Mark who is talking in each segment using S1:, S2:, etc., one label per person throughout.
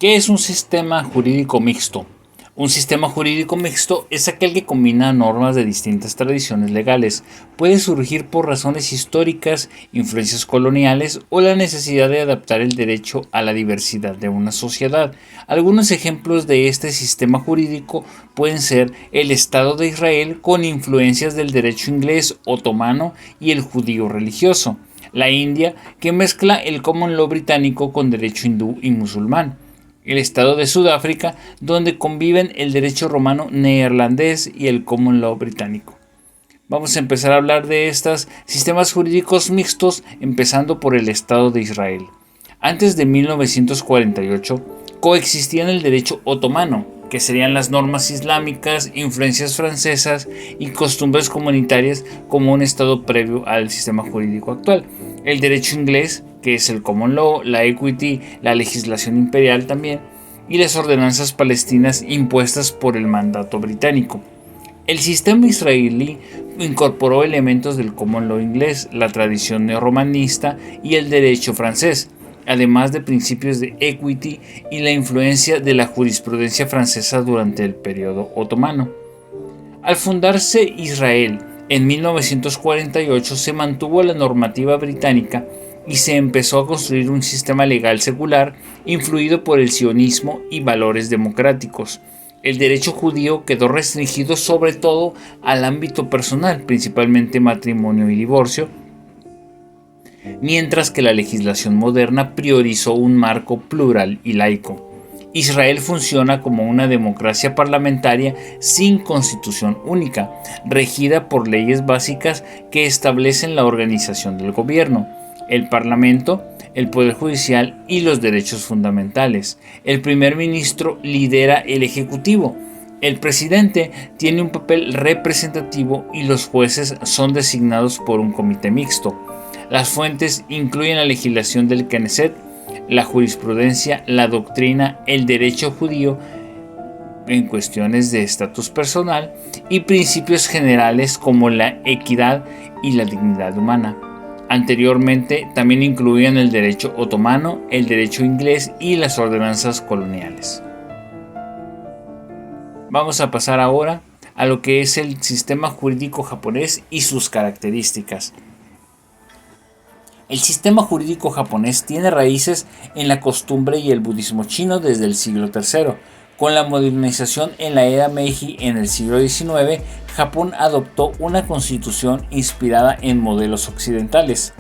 S1: ¿Qué es un sistema jurídico mixto? Un sistema jurídico mixto es aquel que combina normas de distintas tradiciones legales. Puede surgir por razones históricas, influencias coloniales o la necesidad de adaptar el derecho a la diversidad de una sociedad. Algunos ejemplos de este sistema jurídico pueden ser el Estado de Israel con influencias del derecho inglés, otomano y el judío religioso. La India, que mezcla el common law británico con derecho hindú y musulmán. El Estado de Sudáfrica, donde conviven el derecho romano neerlandés y el common law británico. Vamos a empezar a hablar de estos sistemas jurídicos mixtos, empezando por el Estado de Israel. Antes de 1948, coexistían el derecho otomano, que serían las normas islámicas, influencias francesas y costumbres comunitarias como un estado previo al sistema jurídico actual. El derecho inglés, que es el common law, la equity, la legislación imperial también, y las ordenanzas palestinas impuestas por el mandato británico. El sistema israelí incorporó elementos del common law inglés, la tradición neorromanista y el derecho francés, además de principios de equity y la influencia de la jurisprudencia francesa durante el periodo otomano. Al fundarse Israel en 1948 se mantuvo la normativa británica y se empezó a construir un sistema legal secular influido por el sionismo y valores democráticos. El derecho judío quedó restringido sobre todo al ámbito personal, principalmente matrimonio y divorcio, mientras que la legislación moderna priorizó un marco plural y laico. Israel funciona como una democracia parlamentaria sin constitución única, regida por leyes básicas que establecen la organización del gobierno, el parlamento, el poder judicial y los derechos fundamentales. El primer ministro lidera el ejecutivo. El presidente tiene un papel representativo y los jueces son designados por un comité mixto. Las fuentes incluyen la legislación del Knesset, la jurisprudencia, la doctrina, el derecho judío en cuestiones de estatus personal y principios generales como la equidad y la dignidad humana. Anteriormente también incluían el derecho otomano, el derecho inglés y las ordenanzas coloniales. Vamos a pasar ahora a lo que es el sistema jurídico japonés y sus características. El sistema jurídico japonés tiene raíces en la costumbre y el budismo chino desde el siglo III. Con la modernización en la era Meiji en el siglo XIX, Japón adoptó una constitución inspirada en modelos occidentales.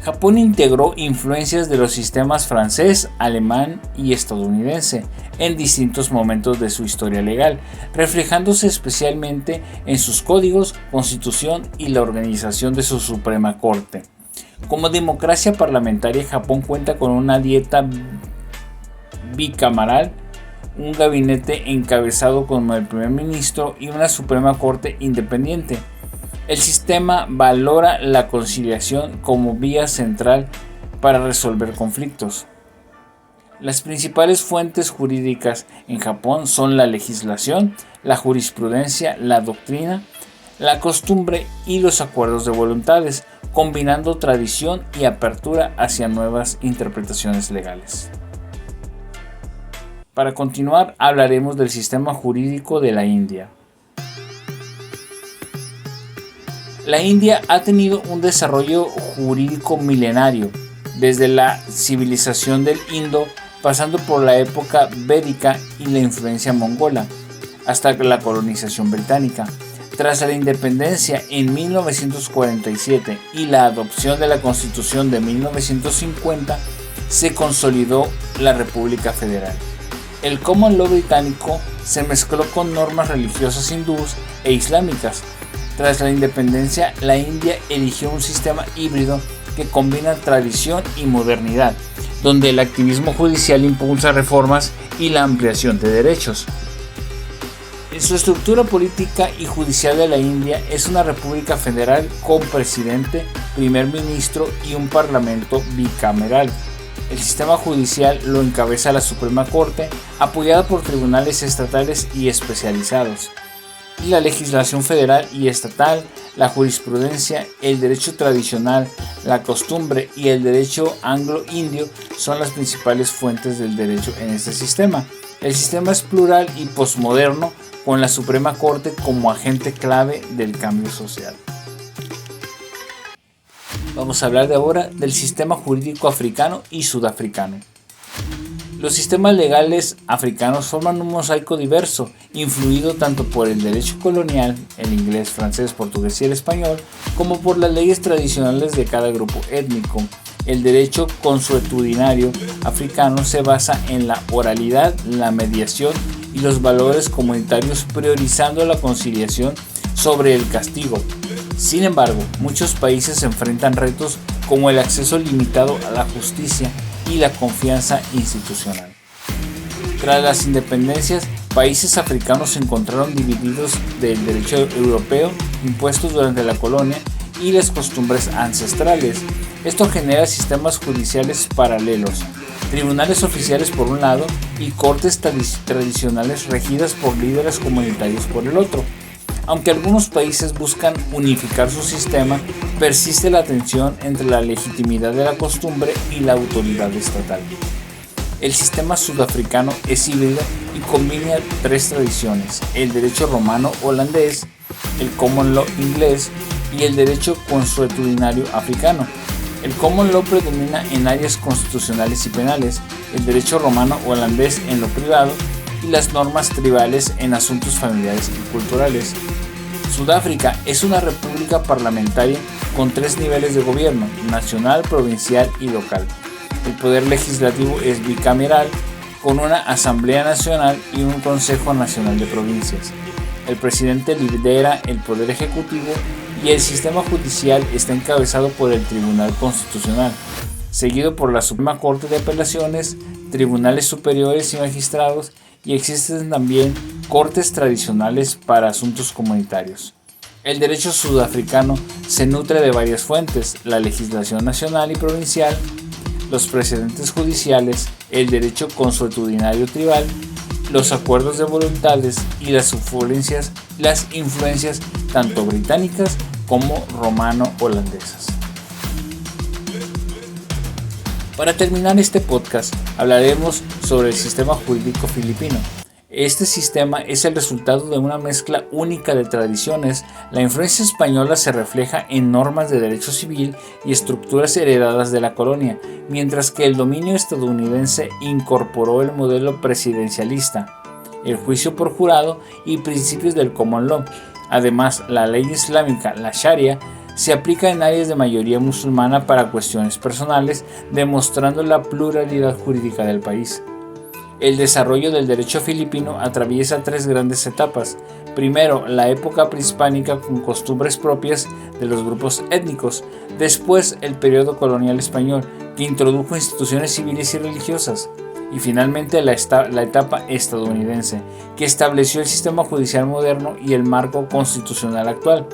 S1: Japón integró influencias de los sistemas francés, alemán y estadounidense en distintos momentos de su historia legal, reflejándose especialmente en sus códigos, constitución y la organización de su Suprema Corte. Como democracia parlamentaria, Japón cuenta con una dieta bicameral, un gabinete encabezado como el primer ministro y una Suprema Corte independiente. El sistema valora la conciliación como vía central para resolver conflictos. Las principales fuentes jurídicas en Japón son la legislación, la jurisprudencia, la doctrina, la costumbre y los acuerdos de voluntades, combinando tradición y apertura hacia nuevas interpretaciones legales. Para continuar, hablaremos del sistema jurídico de la India. La India ha tenido un desarrollo jurídico milenario, desde la civilización del Indo, pasando por la época védica y la influencia mongola, hasta la colonización británica. Tras la independencia en 1947 y la adopción de la Constitución de 1950, se consolidó la República Federal. El common law británico se mezcló con normas religiosas hindúes e islámicas. Tras la independencia, la India eligió un sistema híbrido que combina tradición y modernidad, donde el activismo judicial impulsa reformas y la ampliación de derechos. En su estructura política y judicial de la India es una república federal con presidente, primer ministro y un parlamento bicameral. El sistema judicial lo encabeza la Suprema Corte, apoyada por tribunales estatales y especializados. y la legislación federal y estatal, la jurisprudencia, el derecho tradicional, la costumbre y el derecho anglo-indio son las principales fuentes del derecho en este sistema. El sistema es plural y posmoderno, con la Suprema Corte como agente clave del cambio social. Vamos a hablar de ahora del sistema jurídico africano y sudafricano. Los sistemas legales africanos forman un mosaico diverso, influido tanto por el derecho colonial, el inglés, francés, portugués y el español, como por las leyes tradicionales de cada grupo étnico. El derecho consuetudinario africano se basa en la oralidad, la mediación y los valores comunitarios, priorizando la conciliación sobre el castigo. Sin embargo, muchos países enfrentan retos como el acceso limitado a la justicia y la confianza institucional. Tras las independencias, países africanos se encontraron divididos del derecho europeo impuestos durante la colonia y las costumbres ancestrales. Esto genera sistemas judiciales paralelos, tribunales oficiales por un lado y cortes tradicionales regidas por líderes comunitarios por el otro. Aunque algunos países buscan unificar su sistema, persiste la tensión entre la legitimidad de la costumbre y la autoridad estatal. El sistema sudafricano es híbrido y combina tres tradiciones: el derecho romano holandés, el common law inglés y el derecho consuetudinario africano. El common law predomina en áreas constitucionales y penales, el derecho romano holandés en lo privado y las normas tribales en asuntos familiares y culturales. Sudáfrica es una república parlamentaria con tres niveles de gobierno: nacional, provincial y local. El poder legislativo es bicameral, con una Asamblea Nacional y un Consejo Nacional de Provincias. El presidente lidera el poder ejecutivo y el sistema judicial está encabezado por el Tribunal Constitucional, seguido por la Suprema Corte de Apelaciones, tribunales superiores y magistrados, y existen también cortes tradicionales para asuntos comunitarios. El derecho sudafricano se nutre de varias fuentes: la legislación nacional y provincial, los precedentes judiciales, el derecho consuetudinario tribal, los acuerdos de voluntades y las influencias tanto británicas como romano-holandesas. Para terminar este podcast, hablaremos sobre el sistema jurídico filipino. Este sistema es el resultado de una mezcla única de tradiciones. La influencia española se refleja en normas de derecho civil y estructuras heredadas de la colonia, mientras que el dominio estadounidense incorporó el modelo presidencialista, el juicio por jurado y principios del common law. Además, la ley islámica, la Sharia, se aplica en áreas de mayoría musulmana para cuestiones personales, demostrando la pluralidad jurídica del país. El desarrollo del derecho filipino atraviesa tres grandes etapas. Primero, la época prehispánica con costumbres propias de los grupos étnicos. Después, el periodo colonial español, que introdujo instituciones civiles y religiosas. Y finalmente, la etapa estadounidense, que estableció el sistema judicial moderno y el marco constitucional actual.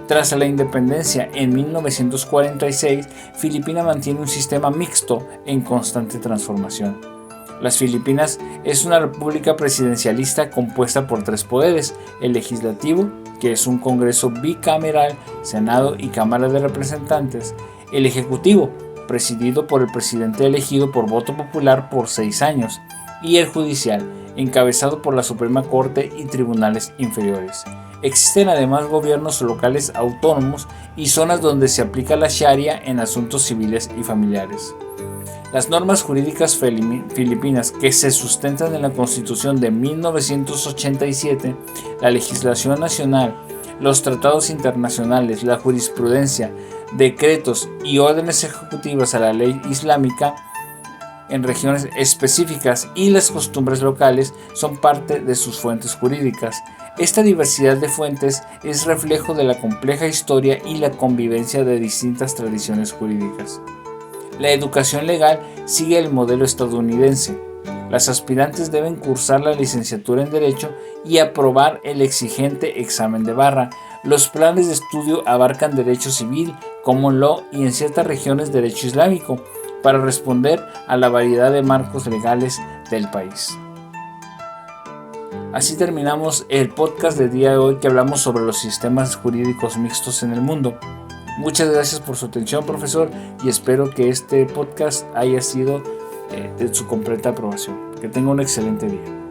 S1: Tras la independencia en 1946, Filipinas mantiene un sistema mixto en constante transformación. Las Filipinas es una república presidencialista compuesta por tres poderes: el legislativo, que es un congreso bicameral, Senado y Cámara de Representantes; el ejecutivo, presidido por el presidente elegido por voto popular por 6 años; y el judicial, encabezado por la Suprema Corte y tribunales inferiores. Existen además gobiernos locales autónomos y zonas donde se aplica la Sharia en asuntos civiles y familiares. Las normas jurídicas filipinas, que se sustentan en la Constitución de 1987, la legislación nacional, los tratados internacionales, la jurisprudencia, decretos y órdenes ejecutivas a la ley islámica en regiones específicas y las costumbres locales, son parte de sus fuentes jurídicas. Esta diversidad de fuentes es reflejo de la compleja historia y la convivencia de distintas tradiciones jurídicas. La educación legal sigue el modelo estadounidense. Las aspirantes deben cursar la licenciatura en Derecho y aprobar el exigente examen de barra. Los planes de estudio abarcan Derecho Civil, Common Law y en ciertas regiones Derecho Islámico, para responder a la variedad de marcos legales del país. Así terminamos el podcast del día de hoy, que hablamos sobre los sistemas jurídicos mixtos en el mundo. Muchas gracias por su atención, profesor, y espero que este podcast haya sido de su completa aprobación. Que tenga un excelente día.